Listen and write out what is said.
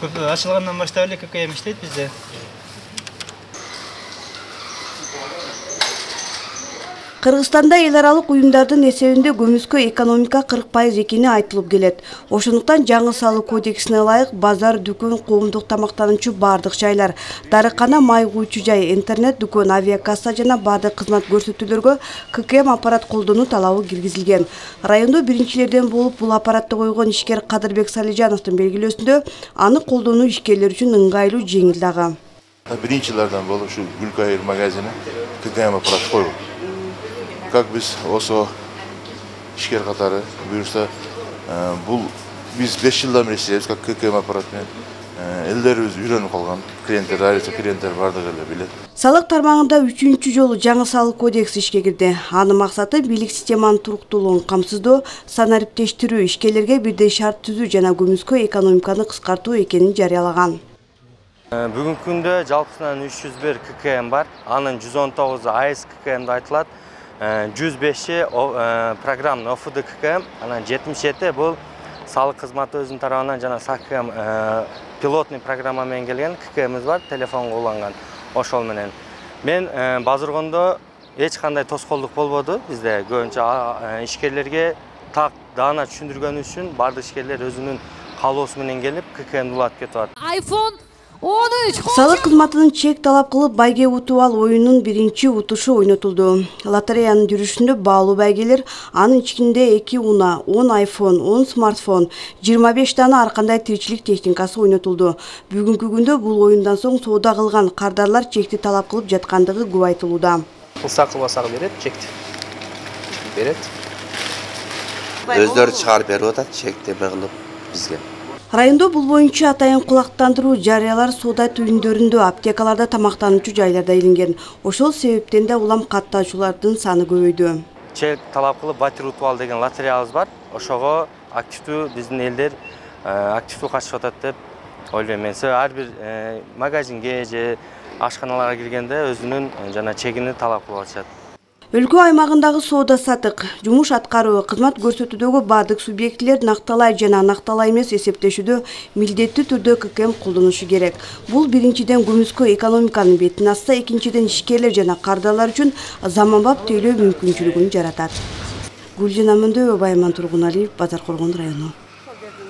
Açılгандан баштап эле ККМ иштейт бизде. Кыргызстанда эл аралык уюмдардын эсебинде көмүскө экономика 40% экени айтылып келет. Ошондуктан жаңы салык кодексине ылайык базар, дүкөн, коомдук тамактануучу бардык жайлар, дарыкана, май куючу жай, интернет, дүкөн, авиакасса жана бардык кызмат көрсөтүүлөргө ККМ аппарат колдонуу талабы киргизилген. Райондо биринчилерден болуп бул аппаратты койгон ишкер Кадырбек Салижановдун белгилөөсүндө аны колдонуу ишкерлер үчүн ыңгайлуу, жеңил дагы. Биринчилерден болуп ушу Гүлкайыр магазини ККМ аппарат койгон. Как biz oso işker katары buyursa bul biz 5 yıldan beri işleyemiz как ККМ аппаратымен ellerimiz үйрөнүп калган клиенттер айрыкча клиенттер бардык эле билет. Салык тармагында 3-чү жолу жаңы салык кодекси ишке кирди. Анын максаты бийлик системанын туруктуулугун камсыздоо, санариптештирүү, ишкерлерге бирдей шарт түзүү жана көмүскө экономиканы кыскартуу экенин жарыялаган. Бүгүнкү күндө жалпысынан 301 ККМ бар. Анын 119 АЭС ККМ да айтылат. 105 программный ОФД ККМ, анан 77 бул салык кызматы өзүнүн тарабынан жана САКМ пилотный программа менен келген ККМибиз бар, телефон уланган. Ошол менен мен базыргондо эч кандай тоскоолдук болбоду. Бизде көбүнчө ишкерлерге так даана түшүндүргөн үчүн бардык ишкерлер өзүнүн каалоосу менен келип ККМди улатып кетип атат. iPhone 13. Салык кызматынын чек талап кылып байге утуп ал оюнун биринчи утушу ойнотулду. Лотереянын жүрүшүндө баалуу байгелер анын ичинде 2 уна, 10 iPhone, 10 смартфон, 25 дана ар кандай тиричилик техникасы ойнотулду. Бүгүнкү күндө бул оюндан соң соода кылган кардарлар чекти талап кылып жаткандыгы күбө айтылууда. Кылсак берет, чекти берет. Өздөрү чыгарып берип атат, чекти кылып бизге. Райондо бул боюнча атайын кулактандыруу жарыялар соода түйүндөрүндө, аптекаларда, тамактануучу жайларда илинген. Ошол себептен да улам каттаачулардын саны көбөйдү. Чек талап кылып батир утуп ал деген лотереябыз бар. Ошого активдүү биздин элдер активдүү катышып атат деп ойлойм мен. Ар бир магазинге же ашканаларга киргенде өзүнүн жана чегини талап кылып атышат. Өлкө аймагындагы соода сатык, жумуш аткаруу, кызмат көрсөтүүдөгү бардык субъектилер накталай жана накталай эмес эсептешүүдө милдеттүү түрдө ККМ колдонушу керек. Бул биринчиден көмүскө экономиканын бетин ачса, экинчиден ишкерлер жана кардарлар үчүн заманбап тейлөө мүмкүнчүлүгүн жаратат. Гүлжан Амандоева, Байман Тургуналиев, Базаркоргон району.